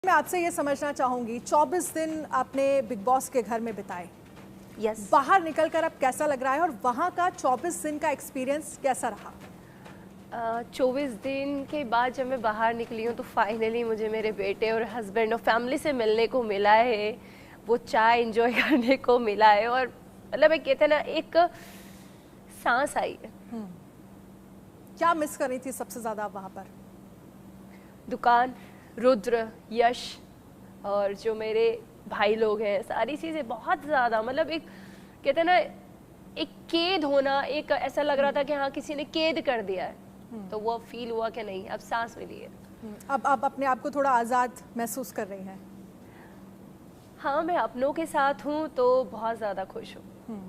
मैं आपसे ये समझना चाहूंगी, 24 दिन आपने बिग बॉस के घर में बिताए। यस। बाहर निकलकर अब कैसा लग रहा है और वहां का 24 दिन का एक्सपीरियंस कैसा रहा? 24 दिन के बाद जब मैं बाहर निकली हूँ तो फाइनली मुझे मेरे बेटे और हस्बैंड और फैमिली से मिलने को मिला है, वो चाय एंजॉय करने को मिला है और मतलब एक कहते हैं ना, एक सांस आई है। क्या मिस कर रही थी सबसे ज्यादा आप वहां पर? दुकान, रुद्र, यश और जो मेरे भाई लोग हैं, सारी चीज़ें बहुत ज़्यादा, मतलब एक कहते हैं ना, एक कैद होना, एक ऐसा लग रहा था कि हाँ किसी ने कैद कर दिया है। तो वो फील हुआ कि नहीं, अब सांस मिली है। अब अपने आप को थोड़ा आज़ाद महसूस कर रही हैं? हाँ, मैं अपनों के साथ हूँ तो बहुत ज़्यादा खुश हूँ।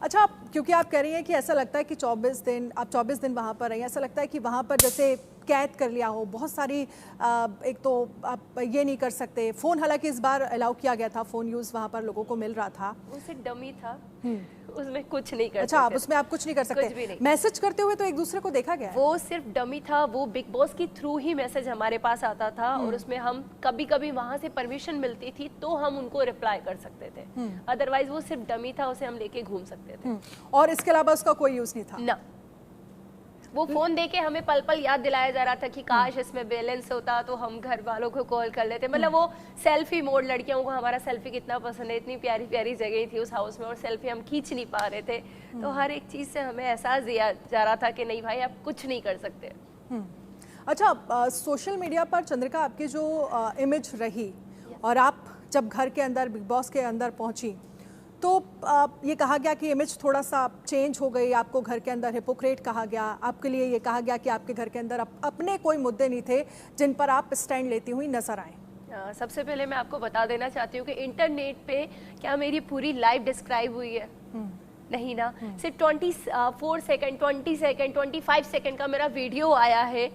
अच्छा, क्योंकि आप कह रही हैं कि ऐसा लगता है कि 24 दिन आप 24 दिन वहाँ पर रही, ऐसा लगता है कि वहाँ पर जैसे कैद कर लिया हो बहुत सारी। एक तो आप ये नहीं कर सकते, फ़ोन हालांकि इस बार अलाउ किया गया था, फ़ोन यूज़ वहाँ पर लोगों को मिल रहा था। उसे डमी था, उसमें कुछ नहीं कर अच्छा, आप उसमें आप कुछ नहीं कर सकते? कुछ भी नहीं। मैसेज करते हुए तो एक दूसरे को देखा गया है। वो सिर्फ डमी था, वो बिग बॉस की थ्रू ही मैसेज हमारे पास आता था और उसमें हम कभी कभी वहां से परमिशन मिलती थी तो हम उनको रिप्लाई कर सकते थे, अदरवाइज वो सिर्फ डमी था, उसे हम लेके घूम सकते थे। और इसके अलावा उसका कोई यूज़ नहीं था ना। वो फोन देके हमें पल पल याद दिलाया जा रहा था कि काश इसमें बैलेंस होता तो हम घर वालों को कॉल कर लेते। मतलब वो सेल्फी मोड, लड़कियों को हमारा सेल्फी कितना पसंद है, इतनी प्यारी प्यारी जगह थी उस हाउस में और सेल्फी हम खींच नहीं पा रहे थे। तो हर एक चीज़ से हमें एहसास दिया जा रहा था कि नहीं भाई, आप कुछ नहीं कर सकते। अच्छा, सोशल मीडिया पर चंद्रिका आपकी जो इमेज रही और आप जब घर के अंदर बिग बॉस के अंदर पहुंची तो ये कहा गया कि इमेज थोड़ा सा चेंज हो गई, आपको घर के अंदर हिपोक्रेट कहा गया, आपके लिए ये कहा गया कि आपके घर के अंदर अपने कोई मुद्दे नहीं थे जिन पर आप स्टैंड लेती हुई नजर आए। सबसे पहले मैं आपको बता देना चाहती हूँ कि इंटरनेट पे क्या मेरी पूरी लाइफ डिस्क्राइब हुई है? नहीं ना। सिर्फ 24 सेकंड, 20 सेकंड, 25 सेकंड का मेरा वीडियो आया है।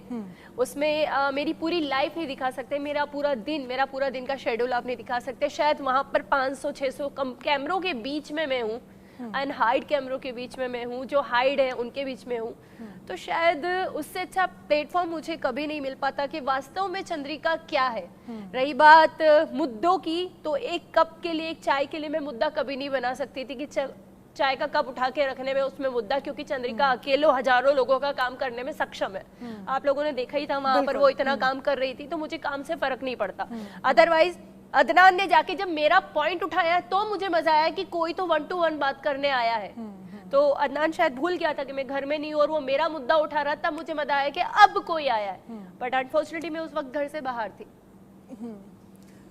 उसमें मेरी पूरी लाइफ नहीं दिखा सकते, मेरा पूरा दिन का शेड्यूल आप नहीं दिखा सकते। शायद वहां पर 500-600 कैमरों के बीच में मैं हूँ, अनहाइड कैमरों के बीच में मैं हूँ, जो हाइड है उनके बीच में हूँ। तो शायद उससे अच्छा प्लेटफॉर्म मुझे कभी नहीं मिल पाता कि वास्तव में चंद्रिका क्या है। रही बात मुद्दों की, तो एक कप के लिए, एक चाय के लिए मैं मुद्दा कभी नहीं बना सकती थी कि चाय का कप उठा के रखने में उसमें मुद्दा, क्योंकि चंद्रिका अकेले हजारों लोगों का काम करने में सक्षम है। आप लोगों ने देखा ही था वहां पर वो इतना काम कर रही थी, तो मुझे काम से फर्क नहीं पड़ता। अदरवाइज अदनान ने जाके जब मेरा पॉइंट उठाया तो मुझे मजा आया कि कोई तो 1 to 1 बात करने आया है। तो अदनान शायद भूल गया था कि मैं घर में नहीं हूं और वो मेरा मुद्दा उठा रहा, तब मुझे मजा आया कि अब कोई आया है। बट अनफॉर्चुनेटली मैं उस वक्त घर से बाहर थी।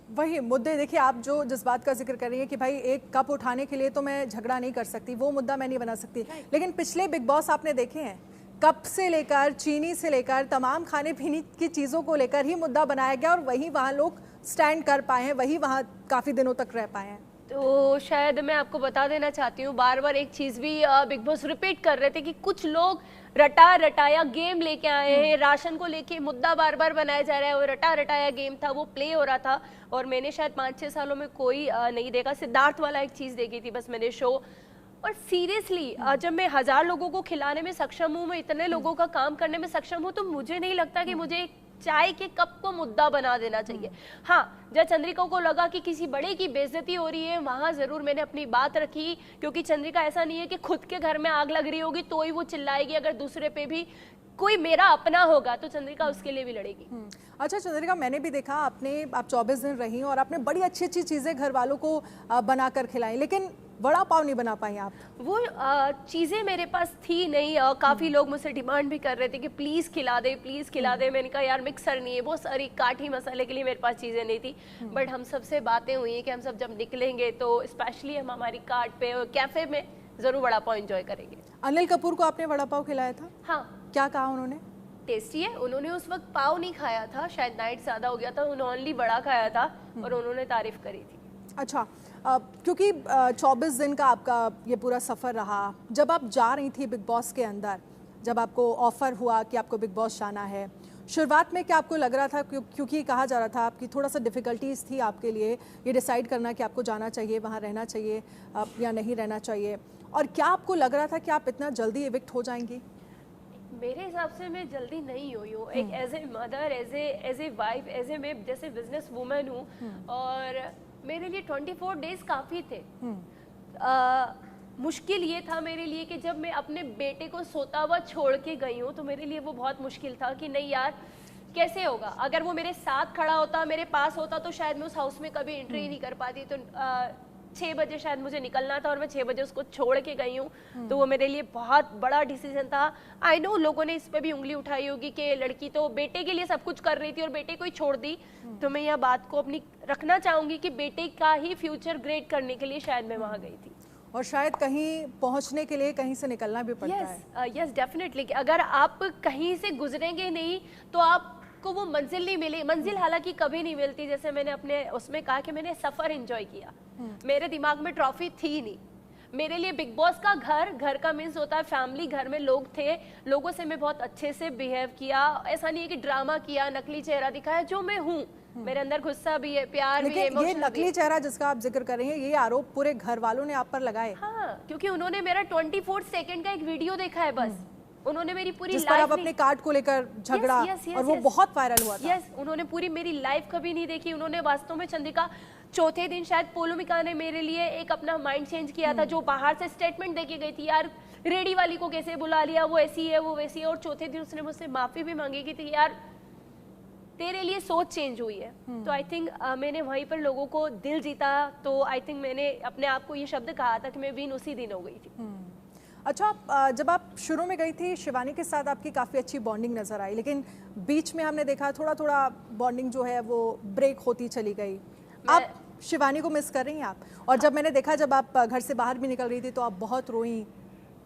वही मुद्दे, देखिए आप जो जिस बात का जिक्र कर रही हैं कि भाई एक कप उठाने के लिए तो मैं झगड़ा नहीं कर सकती, वो मुद्दा मैं नहीं बना सकती। लेकिन पिछले बिग बॉस आपने देखे हैं, कप से लेकर चीनी से लेकर तमाम खाने पीने की चीज़ों को लेकर ही मुद्दा बनाया गया और वही वहाँ लोग स्टैंड कर पाए हैं, वही वहाँ काफ़ी दिनों तक रह पाए हैं। तो शायद मैं आपको बता देना चाहती हूँ, बार बार एक चीज़ भी बिग बॉस रिपीट कर रहे थे कि कुछ लोग रटाया गेम लेके आए हैं, राशन को लेके मुद्दा बार बार बनाया जा रहा है। वो रटाया गेम था, वो प्ले हो रहा था और मैंने शायद 5-6 सालों में कोई नहीं देखा। सिद्धार्थ वाला एक चीज़ देखी थी बस मैंने, शो। और सीरियसली जब मैं 1000 लोगों को खिलाने में सक्षम हूँ, मैं इतने लोगों का काम करने में सक्षम हूँ, तो मुझे नहीं लगता कि मुझे चाय के कप को मुद्दा बना देना चाहिए। हाँ, जब चंद्रिका को लगा कि किसी बड़े की बेइज्जती हो रही है, वहां जरूर मैंने अपनी बात रखी, क्योंकि चंद्रिका ऐसा नहीं है कि खुद के घर में आग लग रही होगी तो ही वो चिल्लाएगी। अगर दूसरे पे भी कोई मेरा अपना होगा तो चंद्रिका उसके लिए भी लड़ेगी। अच्छा चंद्रिका, मैंने भी देखा आप 24 दिन रही और आपने बड़ी अच्छी अच्छी चीज़ें घर वालों को बनाकर खिलाई, लेकिन वड़ा पाव नहीं बना पाई आप। वो चीज़ें मेरे पास थी नहीं। काफ़ी लोग मुझसे डिमांड भी कर रहे थे कि प्लीज़ खिला दे, प्लीज़ खिला दे। मैंने कहा यार मिक्सर नहीं है, वो सारी काठी मसाले के लिए मेरे पास चीज़ें नहीं थी। बट हम सबसे बातें हुई हैं कि हम सब जब निकलेंगे तो स्पेशली हम हमारी कार्ट पे और कैफ़े में ज़रूर वड़ा पाव एंजॉय करेंगे। अनिल कपूर को आपने वड़ा पाव खिलाया था? हाँ। क्या कहा उन्होंने? टेस्टी है। उन्होंने उस वक्त पाव नहीं खाया था, शायद नाइट ज़्यादा हो गया था, उन्होंने ओनली वड़ा खाया था और उन्होंने तारीफ़ करी थी। अच्छा, क्योंकि 24 दिन का आपका ये पूरा सफ़र रहा, जब आप जा रही थी बिग बॉस के अंदर, जब आपको ऑफ़र हुआ कि आपको बिग बॉस जाना है, शुरुआत में क्या आपको लग रहा था, क्योंकि कहा जा रहा था आपकी थोड़ा सा डिफ़िकल्टीज़ थी आपके लिए ये डिसाइड करना कि आपको जाना चाहिए, वहाँ रहना चाहिए या नहीं रहना चाहिए, और क्या आपको लग रहा था कि आप इतना जल्दी इविक्ट हो जाएंगी? मेरे हिसाब से मैं जल्दी नहीं हुई हूँ। एक as a mother, as a wife, as a मैं जैसे बिजनेस वूमेन हूँ, और मेरे लिए 24 डेज काफ़ी थे। मुश्किल ये था मेरे लिए कि जब मैं अपने बेटे को सोता हुआ छोड़ के गई हूँ, तो मेरे लिए वो बहुत मुश्किल था कि नहीं यार कैसे होगा। अगर वो मेरे साथ खड़ा होता, मेरे पास होता, तो शायद मैं उस हाउस में कभी एंट्री ही नहीं कर पाती। तो 6 बजे शायद मुझे निकलना था और मैं 6 बजे उसको छोड़ के गई हूँ। तो वो मेरे लिए बहुत बड़ा डिसीजन था। आई नो लोगों ने इस पे भी उंगली उठाई होगी कि लड़की तो बेटे के लिए सब कुछ कर रही थी और बेटे को ही छोड़ दी। तो मैं यह बात को अपनी रखना चाहूंगी कि बेटे का ही फ्यूचर ग्रेट करने के लिए शायद मैं वहाँ गई थी, और शायद कहीं पहुंचने के लिए कहीं से निकलना भी पड़ता है। Yes definitely. अगर आप कहीं से गुजरेंगे नहीं तो आपको वो मंजिल नहीं मिली। मंजिल हालांकि कभी नहीं मिलती। जैसे मैंने अपने उसमें कहा कि मैंने सफर एंजॉय किया। मेरे दिमाग में ट्रॉफी थी नहीं। मेरे लिए बिग बॉस का घर का मीन्स होता है फैमिली। घर में लोग थे, लोगों से मैं बहुत अच्छे से बिहेव किया। ऐसा नहीं है कि ड्रामा किया, नकली चेहरा दिखाया। जो मैं हूँ, मेरे अंदर गुस्सा भी है, प्यार भी है, ये नकली चेहरा जिसका आप जिक्र कर रही हैं, ये आरोप पूरे घर वालों ने आप पर लगाए। हाँ, क्योंकि उन्होंने मेरा 24 सेकंड का एक वीडियो देखा है बस। उन्होंने मेरी पूरी जिस पर आप अपने कार्ड को लेकर झगड़ा, और वो बहुत वायरल हुआ था। उन्होंने पूरी मेरी लाइफ कभी नहीं देखी। उन्होंने वास्तव में चंद्रिका चौथे दिन शायद पोलोमिका ने मेरे लिए एक अपना माइंड चेंज किया था, जो बाहर से स्टेटमेंट देके गई थी, यार रेडी वाली को कैसे बुला लिया, वो ऐसी है वो वैसी है। और चौथे दिन उसने मुझसे माफी भी मांगी कि थी, यार तेरे लिए सोच चेंज हुई है। तो आई थिंक मैंने वहीं पर लोगों को दिल जीता। तो आई थिंक मैंने अपने आप को ये शब्द कहा था कि मैं विन उसी दिन हो गई थी। अच्छा, जब आप शुरू में गई थी शिवानी के साथ आपकी काफ़ी अच्छी बॉन्डिंग नज़र आई, लेकिन बीच में हमने देखा थोड़ा थोड़ा बॉन्डिंग जो है वो ब्रेक होती चली गई। आप शिवानी को मिस कर रही हैं आप? और जब मैंने देखा जब आप घर से बाहर भी निकल रही थी तो आप बहुत रोई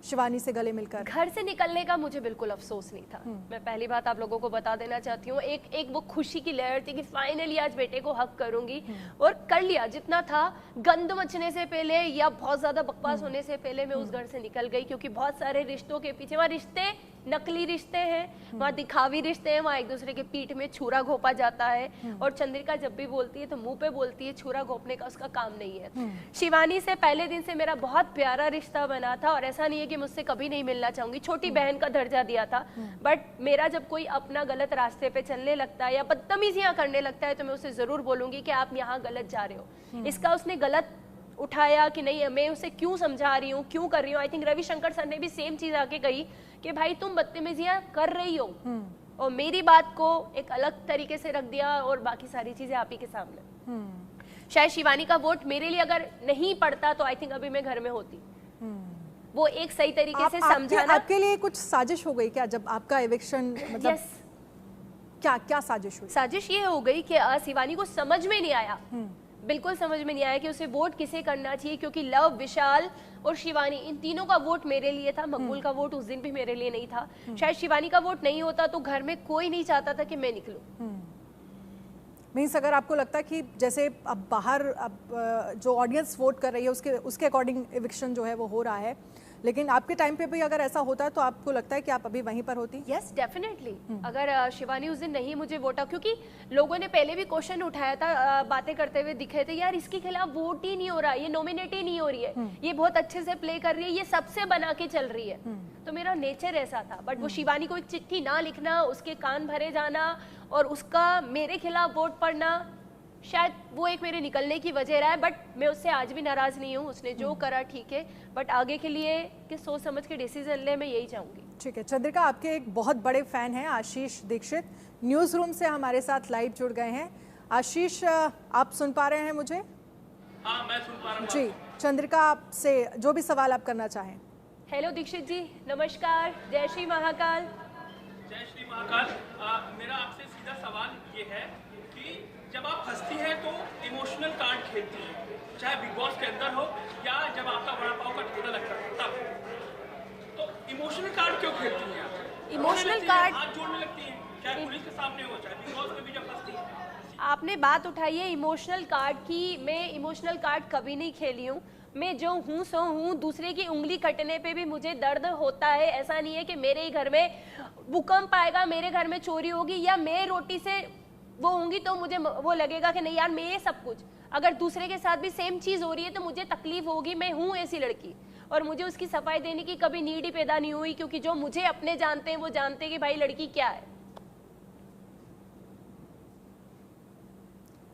शिवानी से गले मिलकर। घर से निकलने का मुझे बिल्कुल अफसोस नहीं था। मैं पहली बात आप लोगों को बता देना चाहती हूँ, एक वो खुशी की लहर थी कि फाइनली आज बेटे को हक करूंगी, और कर लिया। जितना था गंद मचने से पहले या बहुत ज्यादा बकवास होने से पहले मैं उस घर से निकल गई। क्योंकि बहुत सारे रिश्तों के पीछे, वहाँ रिश्ते नकली रिश्ते हैं, वहाँ दिखावी रिश्ते हैं, वहाँ एक दूसरे के पीठ में छुरा घोपा जाता है। और चंद्रिका जब भी बोलती है तो मुंह पे बोलती है, छुरा घोपने का उसका काम नहीं है। शिवानी से पहले दिन से मेरा बहुत प्यारा रिश्ता बना था, और ऐसा नहीं है कि मुझसे कभी नहीं मिलना चाहूंगी। छोटी बहन का दर्जा दिया था, बट मेरा जब कोई अपना गलत रास्ते पे चलने लगता है या बदतमीजियां करने लगता है तो मैं उसे जरूर बोलूंगी कि आप यहाँ गलत जा रहे हो। इसका उसने गलत उठाया कि नहीं, मैं उसे क्यों समझा रही हूँ, क्यों कर रही हूँ। आई थिंक रविशंकर सर ने भी सेम चीज आके कही कि भाई तुम बदतमीजियां कर रही हो, और मेरी बात को एक अलग तरीके से रख दिया, और बाकी सारी चीजें आप ही के सामने। शायद शिवानी का वोट मेरे लिए अगर नहीं पड़ता तो आई थिंक अभी मैं घर में होती। वो एक सही तरीके से समझाना। आपके लिए कुछ साजिश हो गई क्या जब आपका एविक्शन, मतलब क्या साजिश हुई? साजिश ये हो गई कि शिवानी को समझ में नहीं आया, बिल्कुल समझ में नहीं आया कि उसे वोट किसे करना चाहिए। क्योंकि लव, विशाल और शिवानी, इन तीनों का वोट मेरे लिए था। मकबूल का वोट उस दिन भी मेरे लिए नहीं था। शायद शिवानी का वोट नहीं होता तो घर में कोई नहीं चाहता था कि मैं निकलूं। मीन्स अगर आपको लगता है कि जैसे अब बाहर अब जो ऑडियंस वोट कर रही है उसके अकॉर्डिंग एविक्शन जो है वो हो रहा है, लेकिन आपके टाइम पे भी अगर ऐसा होता है तो आपको लगता है कि आप अभी वहीं पर होती? Yes definitely. अगर शिवानी उस दिन नहीं मुझे वोटा, क्योंकि लोगों ने पहले भी क्वेश्चन उठाया था, बातें करते हुए दिखे थे, यार इसके खिलाफ वोट ही नहीं हो रहा, ये नॉमिनेट ही नहीं हो रही है, ये बहुत अच्छे से प्ले कर रही है, ये सबसे बना के चल रही है। तो मेरा नेचर ऐसा था। बट वो शिवानी को एक चिट्ठी ना लिखना, उसके कान भरे जाना और उसका मेरे खिलाफ वोट पड़ना, शायद वो एक मेरे निकलने की वजह रहा है। बट मैं उससे आज भी नाराज नहीं हूँ। उसने जो करा ठीक है, बट आगे के लिए कि सोच समझ के डिसीजन ले, मैं यही चाहूंगी। ठीक है चंद्रिका, आपके एक बहुत बड़े फैन हैं आशीष दीक्षित, न्यूज़ रूम से हमारे साथ लाइव जुड़ गए हैं। आशीष, आप सुन पा रहे हैं मुझे? हाँ, मैं सुन पा रहा हूँ जी, चंद्रिका आपसे जो भी सवाल आप करना चाहें। हेलो दीक्षित जी, नमस्कार, जय श्री महाकाल। जय श्री महाकाल। मेरा आपसे सीधा सवाल ये है कि जब आप हंसती हैं तो इमोशनल कार्ड खेलती हैं, चाहे बिग बॉस के अंदर हो या जब आपका वड़ा पाव का ठेला लगता है तब, तो इमोशनल कार्ड क्यों खेलती हैं आप? इमोशनल कार्ड हाथ जोड़ने लगती हैं, चाहे पुलिस के सामने हो चाहे बिग बॉस में भी जब हंसती हैं। आपने बात उठाई है इमोशनल कार्ड की। मैं इमोशनल कार्ड कभी नहीं खेली हूँ। मैं जो हूँ सो हूँ। दूसरे की उंगली कटने पे भी मुझे दर्द होता है। ऐसा नहीं है कि मेरे ही घर में भूकंप आएगा, मेरे घर में चोरी होगी या मैं रोटी से वो होंगी तो मुझे वो लगेगा कि नहीं यार मैं ये सब कुछ, अगर दूसरे के साथ भी सेम चीज हो रही है तो मुझे तकलीफ होगी। मैं हूँ ऐसी लड़की। और मुझे उसकी सफाई देने की कभी नीड ही पैदा नहीं हुई, क्योंकि जो मुझे अपने जानते हैं वो जानते हैं कि भाई लड़की क्या है।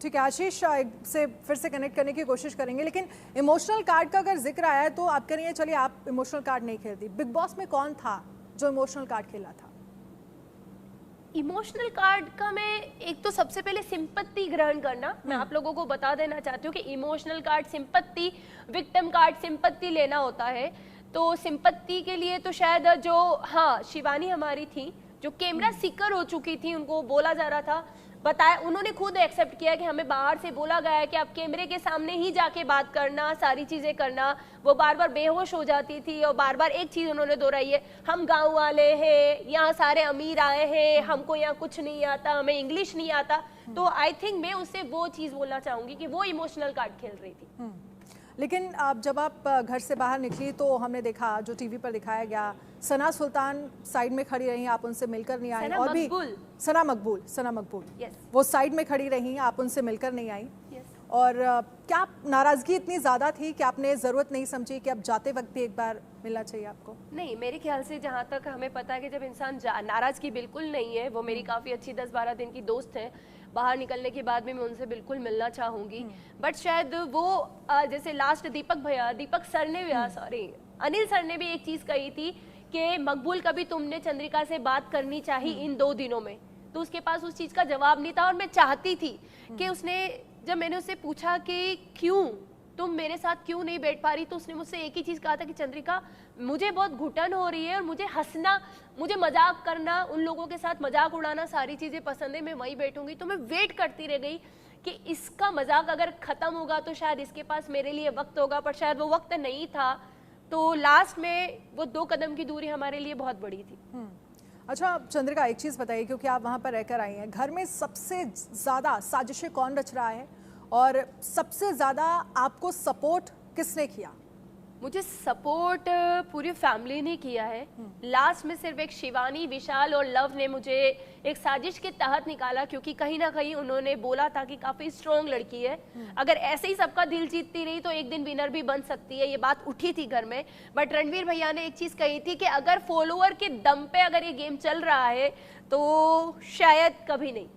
ठीक है, आशीष से फिर से कनेक्ट करने की कोशिश करेंगे, लेकिन इमोशनल कार्ड का अगर जिक्र आया है तो आप कह रही हैं चलिए आप इमोशनल कार्ड नहीं खेलती, बिग बॉस में कौन था जो इमोशनल कार्ड खेला था? इमोशनल कार्ड का मैं एक तो सबसे पहले सिंपत्ति ग्रहण करना, मैं आप लोगों को बता देना चाहती हूँ कि emotional card sympathy, victim card sympathy लेना होता है। तो सिंपत्ति के लिए तो शायद जो हाँ शिवानी हमारी थी जो कैमरा सीकर हो चुकी थी, उनको बोला जा रहा था, बताया, उन्होंने खुद एक्सेप्ट किया कि हमें बाहर से बोला गया है कि आप कैमरे के सामने ही जाके बात करना, सारी चीजें करना। वो बार बार बेहोश हो जाती थी और बार बार एक चीज उन्होंने दोहराई है, हम गांव वाले हैं, यहाँ सारे अमीर आए हैं, हमको यहाँ कुछ नहीं आता, हमें इंग्लिश नहीं आता। तो आई थिंक मैं उससे वो चीज बोलना चाहूंगी कि वो इमोशनल कार्ड खेल रही थी। लेकिन जब आप घर से बाहर निकली तो हमने देखा, जो टीवी पर दिखाया गया, सना सुल्तान साइड में खड़ी रही, आप उनसे मिलकर नहीं आई। और भी सना मकबूल yes. वो साइड में खड़ी रही, आप उनसे मिलकर नहीं आई। yes. और क्या नाराजगी इतनी ज़्यादा थी कि आपने ज़रूरत नहीं समझी कि अब जाते वक्त भी एक बार मिलना चाहिए आपको? नहीं, मेरे ख्याल से जहाँ तक हमें पता है कि जब इंसान नाराजगी बिल्कुल नहीं है, वो मेरी काफ़ी अच्छी 10-12 दिन की दोस्त है, बाहर निकलने के बाद भी मैं उनसे बिल्कुल मिलना चाहूँगी। बट शायद वो जैसे लास्ट दीपक सर ने अनिल सर ने भी एक चीज़ कही थी कि मकबूल कभी तुमने चंद्रिका से बात करनी चाहिए इन 2 दिनों में, तो उसके पास उस चीज़ का जवाब नहीं था। और मैं चाहती थी कि उसने, जब मैंने उससे पूछा कि क्यों तुम मेरे साथ क्यों नहीं बैठ पा रही, तो उसने मुझसे एक ही चीज़ कहा था कि चंद्रिका मुझे बहुत घुटन हो रही है और मुझे हंसना, मुझे मजाक करना, उन लोगों के साथ मजाक उड़ाना, सारी चीज़ें पसंद है, मैं वहीं बैठूंगी। तो मैं वेट करती रह गई कि इसका मजाक अगर ख़त्म होगा तो शायद इसके पास मेरे लिए वक्त होगा, पर शायद वो वक्त नहीं था। तो लास्ट में वो 2 कदम की दूरी हमारे लिए बहुत बड़ी थी। अच्छा चंद्रिका, एक चीज़ बताइए, क्योंकि आप वहाँ पर रहकर आई हैं, घर में सबसे ज़्यादा साजिशें कौन रच रहा है और सबसे ज़्यादा आपको सपोर्ट किसने किया? मुझे सपोर्ट पूरी फैमिली ने किया है। लास्ट में सिर्फ एक शिवानी, विशाल और लव ने मुझे एक साजिश के तहत निकाला, क्योंकि कहीं ना कहीं उन्होंने बोला था कि काफ़ी स्ट्रॉन्ग लड़की है, अगर ऐसे ही सबका दिल जीतती रही तो एक दिन विनर भी बन सकती है। ये बात उठी थी घर में। बट रणवीर भैया ने एक चीज़ कही थी कि अगर फॉलोअर के दम पे अगर ये गेम चल रहा है तो शायद कभी नहीं।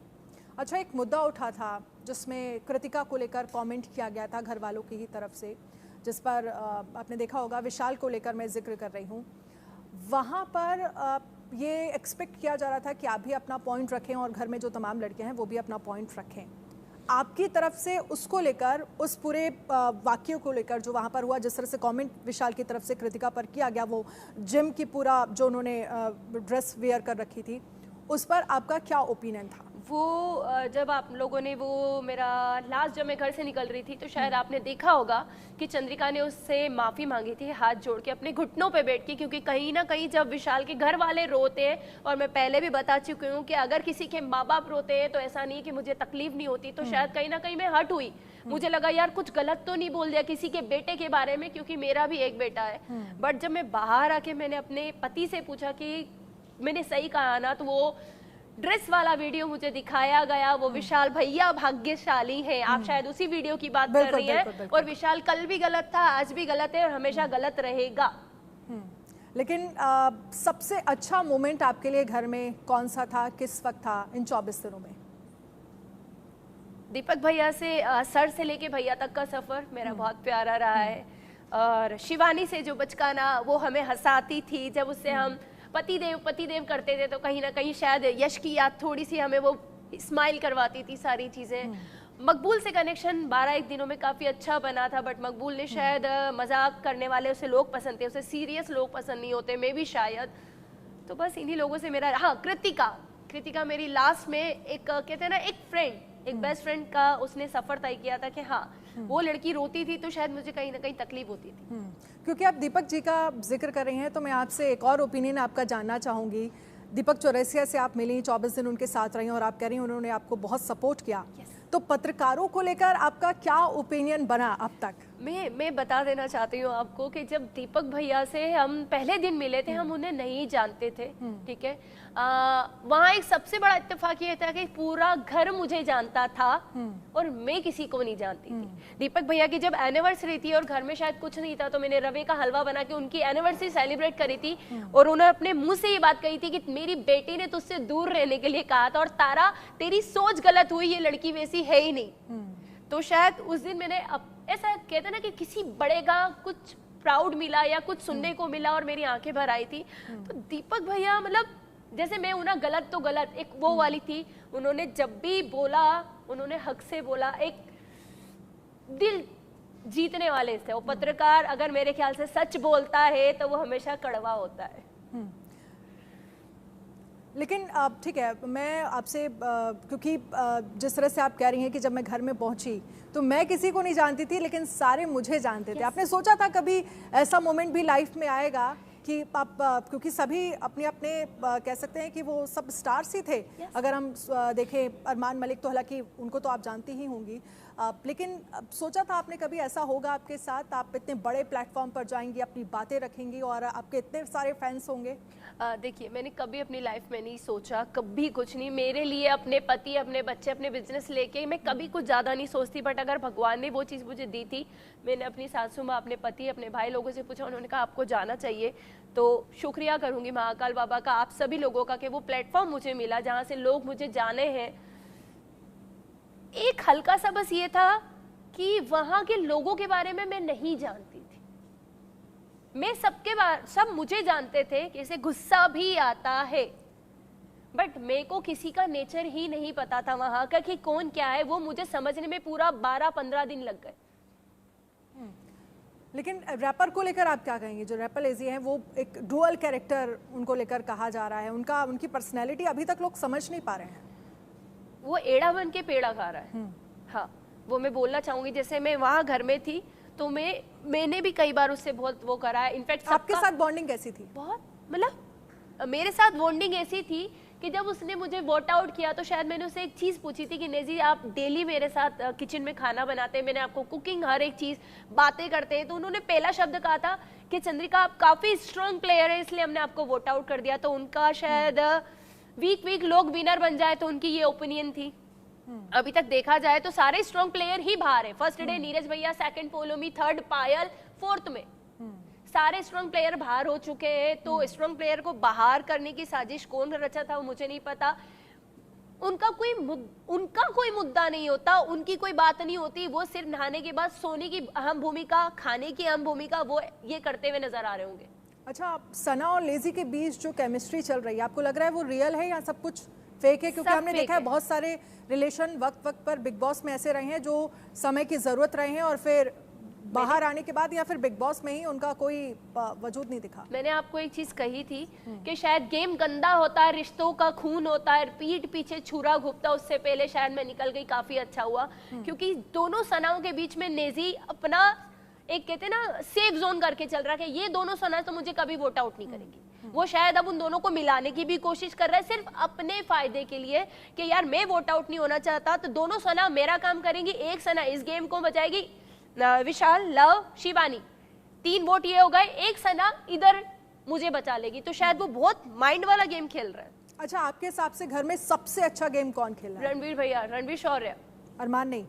अच्छा, एक मुद्दा उठा था जिसमें कृतिका को लेकर कमेंट किया गया था घर वालों की ही तरफ से, जिस पर आपने देखा होगा, विशाल को लेकर मैं जिक्र कर रही हूँ। वहाँ पर ये एक्सपेक्ट किया जा रहा था कि आप भी अपना पॉइंट रखें और घर में जो तमाम लड़के हैं वो भी अपना पॉइंट रखें। आपकी तरफ से उसको लेकर, उस पूरे वाक्य को लेकर जो वहाँ पर हुआ, जिस तरह से कमेंट विशाल की तरफ से कृतिका पर किया गया, वो जिम की पूरा जो उन्होंने ड्रेस वेयर कर रखी थी, उस पर आपका क्या ओपिनियन था? वो जब आप लोगों ने वो मेरा लास्ट, जब मैं घर से निकल रही थी तो शायद आपने देखा होगा कि चंद्रिका ने उससे माफ़ी मांगी थी, हाथ जोड़ के अपने घुटनों पे बैठ के, क्योंकि कहीं ना कहीं जब विशाल के घर वाले रोते हैं, और मैं पहले भी बता चुकी हूँ कि अगर किसी के माँ बाप रोते हैं तो ऐसा नहीं कि मुझे तकलीफ नहीं होती, तो शायद कहीं ना कहीं मैं हर्ट हुई। मुझे लगा यार कुछ गलत तो नहीं बोल दिया किसी के बेटे के बारे में, क्योंकि मेरा भी एक बेटा है। बट जब मैं बाहर आके मैंने अपने पति से पूछा कि मैंने सही कहा ना, तो वो ड्रेस वाला वीडियो मुझे दिखाया गया। वो विशाल भैया भाग्यशाली हैं, आप शायद उसी वीडियो की बात कर रही हैं। और विशाल कल भी गलत था, आज भी गलत है और हमेशा गलत रहेगा। लेकिन सबसे अच्छा मोमेंट आपके लिए घर में कौन सा था, किस वक्त था इन 24 दिनों में? दीपक भैया से सर से लेके भैया तक का सफर मेरा बहुत प्यारा रहा है। और शिवानी से जो बचकाना वो हमें हंसाती थी, जब उससे हम पति देव करते थे तो कहीं ना कहीं शायद यश की याद थोड़ी सी हमें वो स्माइल करवाती थी, सारी चीज़ें। मकबूल से कनेक्शन 12-1 दिनों में काफ़ी अच्छा बना था, बट मकबूल ने शायद मजाक करने वाले उसे लोग पसंद थे, उसे सीरियस लोग पसंद नहीं होते, मैं भी शायद। तो बस इन्हीं लोगों से मेरा, हाँ कृतिका मेरी लास्ट में एक कहते हैं ना, एक फ्रेंड, एक बेस्ट फ्रेंड का उसने सफ़र तय किया था कि हाँ वो लड़की रोती थी तो शायद मुझे कहीं ना कहीं तकलीफ होती थी। क्योंकि आप दीपक जी का जिक्र कर रही हैं तो मैं आपसे एक और ओपिनियन आपका जानना चाहूँगी। दीपक चौरसिया से आप मिली, 24 दिन उनके साथ रही और आप कह रही हैं उन्होंने आपको बहुत सपोर्ट किया। तो पत्रकारों को लेकर आपका क्या ओपिनियन बना अब तक? मैं बता देना चाहती हूँ आपको कि जब दीपक भैया से हम पहले दिन मिले थे, हम उन्हें नहीं जानते थे, ठीक है। वहाँ एक सबसे बड़ा इत्तेफाक ये था कि पूरा घर मुझे जानता था और मैं किसी को नहीं जानती थी। दीपक भैया की जब एनिवर्सरी थी और घर में शायद कुछ नहीं था, तो मैंने रवे का हलवा बना के उनकी एनिवर्सरी सेलिब्रेट करी थी और उन्होंने अपने मुंह से ये बात कही थी कि मेरी बेटी ने तुझसे दूर रहने के लिए कहा था और तारा तेरी सोच गलत हुई, ये लड़की वैसी है ही नहीं। तो शायद उस दिन मैंने ऐसा कहते ना कि किसी बड़े का कुछ प्राउड मिला या कुछ सुनने को मिला और मेरी आंखें भर आई थी। तो दीपक भैया मतलब जैसे मैं हूं ना, गलत तो गलत एक वो वाली थी। उन्होंने जब भी बोला उन्होंने हक से बोला, एक दिल जीतने वाले थे वो। पत्रकार अगर मेरे ख्याल से सच बोलता है तो वो हमेशा कड़वा होता है। लेकिन ठीक है, मैं आपसे क्योंकि जिस तरह से आप कह रही हैं कि जब मैं घर में पहुंची तो मैं किसी को नहीं जानती थी, लेकिन सारे मुझे जानते थे। आपने सोचा था कभी ऐसा मोमेंट भी लाइफ में आएगा कि आप क्योंकि सभी अपने अपने कह सकते हैं कि वो सब स्टार्स ही थे। अगर हम देखें अरमान मलिक तो हालांकि उनको तो आप जानती ही होंगी, लेकिन सोचा था आपने कभी ऐसा होगा आपके साथ, आप इतने बड़े प्लेटफॉर्म पर जाएंगी, अपनी बातें रखेंगी और आपके इतने सारे फैंस होंगे? देखिए, मैंने कभी अपनी लाइफ में नहीं सोचा, कभी कुछ नहीं। मेरे लिए अपने पति, अपने बच्चे, अपने बिजनेस लेके मैं कभी कुछ ज़्यादा नहीं सोचती। बट अगर भगवान ने वो चीज़ मुझे दी थी, मैंने अपनी सासू माँ, अपने पति, अपने भाई लोगों से पूछा, उन्होंने कहा आपको जाना चाहिए। तो शुक्रिया करूँगी महाकाल बाबा का, आप सभी लोगों का कि वो प्लेटफॉर्म मुझे मिला जहाँ से लोग मुझे जाने हैं। एक हल्का सा बस ये था कि वहाँ के लोगों के बारे में मैं नहीं जानती थी। मैं सब मुझे जानते थे कि इसे गुस्सा भी आता है, बट मेरे को किसी का नेचर ही नहीं पता था वहां का कि कौन क्या है। वो मुझे समझने में पूरा 12-15 दिन लग गए। लेकिन रैपर को लेकर आप क्या कहेंगे? जो रैपर लेज़ी हैं वो एक डुअल कैरेक्टर उनको लेकर कहा जा रहा है, उनकी पर्सनैलिटी अभी तक लोग समझ नहीं पा रहे हैं। वो एड़ा बन के पेड़ा खा रहा है। हाँ, वो मैं बोलना चाहूंगी। जैसे मैं वहां घर में थी तो मैंने भी कई बार उससे बहुत वो करा है। इनफैक्ट आपके साथ बॉन्डिंग कैसी थी? बहुत, मतलब मेरे साथ बॉन्डिंग ऐसी थी कि जब उसने मुझे वोट आउट किया तो शायद मैंने उसे एक चीज़ पूछी थी कि नेजी आप डेली मेरे साथ किचन में खाना बनाते हैं, मैंने आपको कुकिंग हर एक चीज़ बातें करते हैं। तो उन्होंने पहला शब्द कहा था कि चंद्रिका आप काफ़ी स्ट्रॉन्ग प्लेयर है, इसलिए हमने आपको वोट आउट कर दिया। तो उनका शायद वीक लोग विनर बन जाए, तो उनकी ये ओपिनियन थी। अभी तक देखा जाए तो सारे स्ट्रॉन्ग प्लेयर ही बाहर है। फर्स्ट डे नीरज भैया, सेकंड पोलोमी, थर्ड पायल, फोर्थ में सारे स्ट्रॉन्ग प्लेयर बाहर हो चुके हैं। तो स्ट्रॉन्ग प्लेयर को बाहर करने की साजिश कौन रचा था वो मुझे नहीं पता। उनका कोई मुद्दा नहीं होता, उनकी कोई बात नहीं होती। वो सिर्फ नहाने के बाद सोने की अहम भूमिका, खाने की अहम भूमिका वो ये करते हुए नजर आ रहे होंगे। अच्छा, सना और लेजी के बीच जो केमिस्ट्री चल रही है, आपको लग रहा है वो रियल है या सब कुछ फेक है? क्योंकि हमने देखा है बहुत सारे रिलेशन वक्त पर बिग बॉस में ऐसे रहे हैं जो समय की जरूरत रहे हैं और फिर बाहर आने के बाद या फिर बिग बॉस में ही उनका कोई वजूद नहीं दिखा। मैंने आपको एक चीज कही थी कि शायद गेम गंदा होता है, रिश्तों का खून होता है, पीठ पीछे छुरा घुपता। उससे पहले शायद मैं निकल गई, काफी अच्छा हुआ। क्योंकि दोनों सनाओं के बीच में नेजी अपना एक कहते ना सेफ जोन करके चल रहा है कि ये दोनों सना तो मुझे कभी वोट आउट नहीं करेंगी। वो शायद अब उन दोनों को मिलाने की भी कोशिश कर रहा है सिर्फ अपने फायदे के लिए कि यार मैं वोट आउट नहीं होना चाहता, तो दोनों सना मेरा काम करेंगी, एक सना इस गेम को बचाएगी। विशाल, लव, शिवानी, 3 वोट ये हो गए, एक सना इधर मुझे बचा लेगी। तो शायद वो बहुत माइंड वाला गेम खेल रहा है। अच्छा, आपके हिसाब से घर में सबसे अच्छा गेम कौन खेल रहा है? रणवीर भैया, रणवीर शौर्य। अरमान नहीं?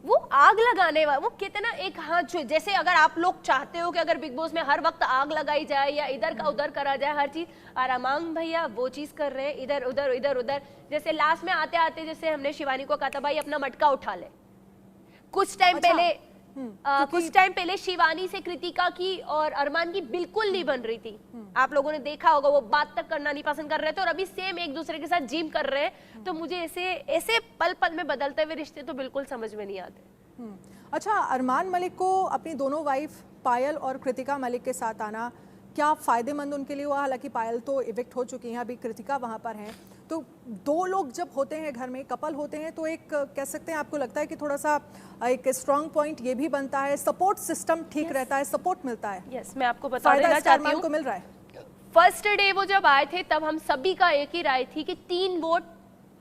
वो आग लगाने वाला, वो कहते ना एक हाथ, जैसे अगर आप लोग चाहते हो कि अगर बिग बॉस में हर वक्त आग लगाई जाए या इधर का उधर करा जाए हर चीज, अरमान भैया वो चीज कर रहे हैं, इधर उधर इधर उधर। जैसे लास्ट में आते आते जैसे हमने शिवानी को कहा था भाई अपना मटका उठा ले। कुछ टाइम पहले शिवानी से कृतिका की और अरमान की बिल्कुल नहीं बन रही थी। आप लोगों ने देखा होगा, वो बात तक करना नहीं पसंद कर रहे थे और अभी सेम एक दूसरे के साथ जिम कर रहे हैं। तो मुझे ऐसे पल पल में बदलते हुए रिश्ते तो बिल्कुल समझ में नहीं आते। अच्छा, अरमान मलिक को अपनी दोनों वाइफ पायल और कृतिका मलिक के साथ आना क्या फायदेमंद उनके लिए हुआ? हालांकि पायल तो इविक्ट हो चुकी हैं, अभी कृतिका वहां पर हैं। तो 2 लोग जब होते हैं घर में, कपल होते हैं, तो एक कह सकते हैं, आपको लगता है कि थोड़ा सा एक स्ट्रॉन्ग पॉइंट ये भी बनता है, सपोर्ट सिस्टम ठीक रहता है, सपोर्ट मिलता है। यस, मैं आपको बता देना चाहती हूँ को मिल रहा है। फर्स्ट डे वो जब आए थे तब हम सभी का एक ही राय थी कि 3 वोट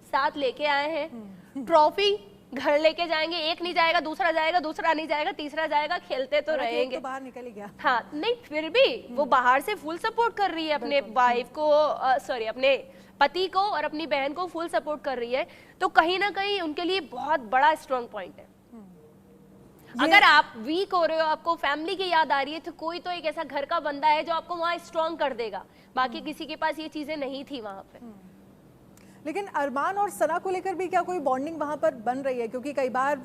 साथ लेके आए हैं, ट्रॉफी घर लेके जाएंगे, एक नहीं जाएगा, दूसरा जाएगा, दूसरा नहीं जाएगा, तीसरा जाएगा, खेलते तो हालांकि एक रहेंगे। तो बाहर निकल ही गया। हाँ, नहीं फिर भी वो बाहर से फुल सपोर्ट कर रही है अपने वाइफ को, सॉरी अपने पति को और अपनी बहन को फुल सपोर्ट कर रही है, तो कहीं ना कहीं उनके लिए बहुत बड़ा स्ट्रॉन्ग पॉइंट है। अगर आप वीक हो रहे हो, आपको फैमिली की याद आ रही है, तो कोई तो एक ऐसा घर का बंदा है जो आपको वहां स्ट्रॉन्ग कर देगा, बाकी किसी के पास ये चीजें नहीं थी वहां पे। लेकिन अरमान और सना को लेकर भी क्या कोई बॉन्डिंग वहां पर बन रही है? क्योंकि कई बार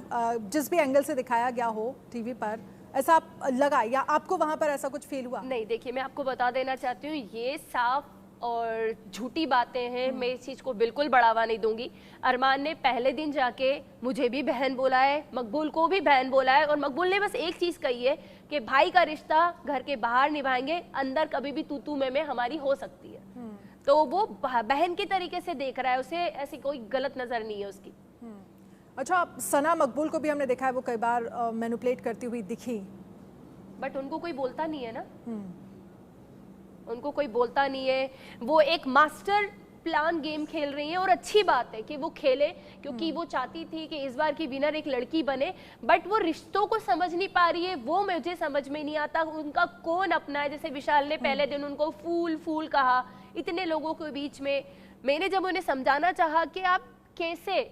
जिस भी एंगल से दिखाया गया हो टीवी पर, ऐसा लगा या आपको वहां पर ऐसा कुछ फील हुआ? नहीं, देखिए मैं आपको बता देना चाहती हूँ, ये साफ और झूठी बातें हैं, मैं इस चीज़ को बिल्कुल बढ़ावा नहीं दूंगी। अरमान ने पहले दिन जाके मुझे भी बहन बोला है, मकबूल को भी बहन बोला है, और मकबूल ने बस एक चीज़ कही है कि भाई का रिश्ता घर के बाहर निभाएंगे, अंदर कभी भी तू में हमारी हो सकती है। तो वो बहन के तरीके से देख रहा है, उसे ऐसी कोई गलत नज़र नहीं है उसकी। अच्छा, सना मकबूल को भी हमने देखा है वो कई बार मैनिपुलेट करती हुई दिखी, बट उनको कोई बोलता नहीं है ना, उनको कोई बोलता नहीं है। वो एक मास्टर प्लान गेम खेल रही हैं, और अच्छी बात है कि वो खेले, क्योंकि वो चाहती थी कि इस बार की विनर एक लड़की बने, बट वो रिश्तों को समझ नहीं पा रही है। वो मुझे समझ में नहीं आता उनका कौन अपना है। जैसे विशाल ने पहले दिन उनको फूल कहा इतने लोगों के बीच में, मैंने जब उन्हें समझाना चाहा कि आप कैसे,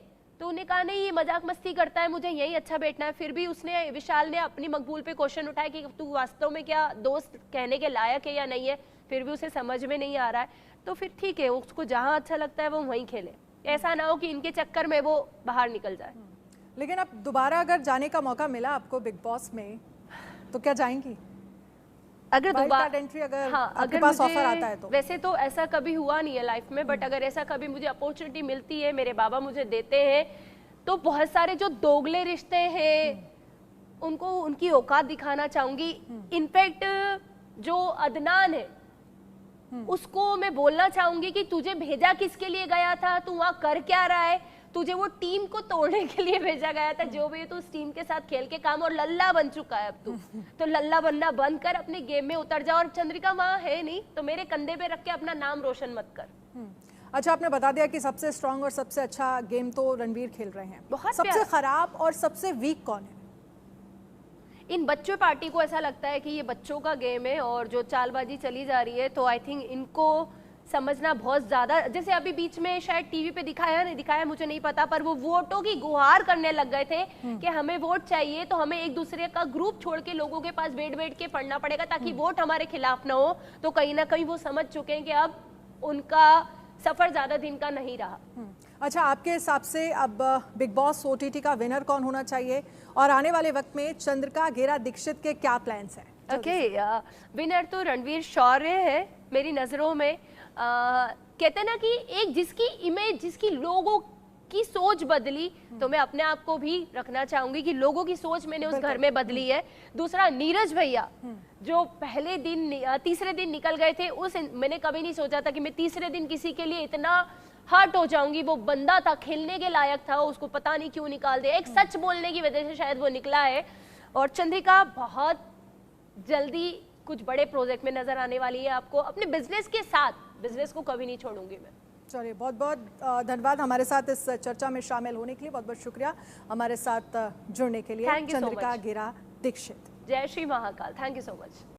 तो उन्हें कहा नहीं ये मजाक मस्ती करता है, मुझे यही अच्छा बैठना है। फिर भी उसने, विशाल ने अपनी मकबूल पे क्वेश्चन उठाया कि तू वास्तव में क्या दोस्त कहने के लायक है या नहीं है, फिर भी उसे समझ में नहीं आ रहा है। तो फिर ठीक है, उसको जहां अच्छा लगता है वो वहीं खेले, ऐसा ना हो कि इनके चक्कर में वो बाहर निकल जाए। लेकिन अब दोबारा अगर जाने का मौका मिला आपको बिग बॉस में, तो क्या जाएंगी? अगर दोबारा एंट्री अगर हाँ, आपके अगर पास मुझे, ऑफर आता है तो? वैसे तो ऐसा कभी हुआ नहीं है लाइफ में, बट अगर ऐसा कभी मुझे अपॉर्चुनिटी मिलती है, मेरे बाबा मुझे देते हैं, तो बहुत सारे जो दोगले रिश्ते हैं उनको उनकी औकात दिखाना चाहूंगी। इनफैक्ट जो अदनान है उसको मैं बोलना चाहूंगी कि तुझे भेजा किसके लिए गया था, तू वहां कर क्या रहा है, तुझे वो टीम को तोड़ने के लिए भेजा गया था, जो भी तू उस टीम के साथ खेल के काम, और लल्ला बन चुका है अब तू। तो लल्ला बनना बंद कर, अपने गेम में उतर जा, और चंद्रिका वहां है नहीं तो मेरे कंधे पे रख के अपना नाम रोशन मत कर। अच्छा, आपने बता दिया कि सबसे स्ट्रांग और सबसे अच्छा गेम तो रणवीर खेल रहे हैं, बहुत सबसे खराब और सबसे वीक कौन है? इन बच्चों पार्टी को ऐसा लगता है कि ये बच्चों का गेम है और जो चालबाजी चली जा रही है, तो आई थिंक इनको समझना बहुत ज्यादा, जैसे अभी बीच में शायद टीवी पे दिखाया नहीं दिखाया मुझे नहीं पता, पर वो वोटों की गुहार करने लग गए थे कि हमें वोट चाहिए, तो हमें एक दूसरे का ग्रुप छोड़ के लोगों के पास बैठ के पढ़ना पड़ेगा ताकि वोट हमारे खिलाफ ना हो। तो कहीं ना कहीं वो समझ चुके हैं कि अब उनका सफर ज्यादा दिन का नहीं रहा। अच्छा, आपके हिसाब से अब बिग बॉस ओटीटी का विनर कौन होना चाहिए, और आने वाले वक्त में चंद्रिका गेरा दीक्षित के क्या प्लान्स हैं? ओके, विनर तो रणवीर शौर्य है मेरी नज़रों में। कहते हैं ना कि एक जिसकी इमेज, जिसकी लोगों की सोच बदली, तो मैं अपने आप को भी रखना चाहूंगी कि लोगों की सोच मैंने उस घर में बदली है। दूसरा, नीरज भैया जो पहले दिन तीसरे दिन निकल गए थे, उस मैंने कभी नहीं सोचा था कि मैं तीसरे दिन किसी के लिए इतना हर्ट हो जाऊंगी। वो बंदा था, खेलने के लायक था, उसको पता नहीं क्यों निकाल दिया, एक सच बोलने की वजह से शायद वो निकला है। और चंद्रिका बहुत जल्दी कुछ बड़े प्रोजेक्ट में नजर आने वाली है आपको, अपने बिजनेस के साथ, बिजनेस को कभी नहीं छोड़ूंगी मैं। चलिए, बहुत बहुत धन्यवाद हमारे साथ इस चर्चा में शामिल होने के लिए, बहुत बहुत शुक्रिया हमारे साथ जुड़ने के लिए। Thank you so Chandrika much. गेरा दीक्षित। जय Shri Mahakal, thank you so much.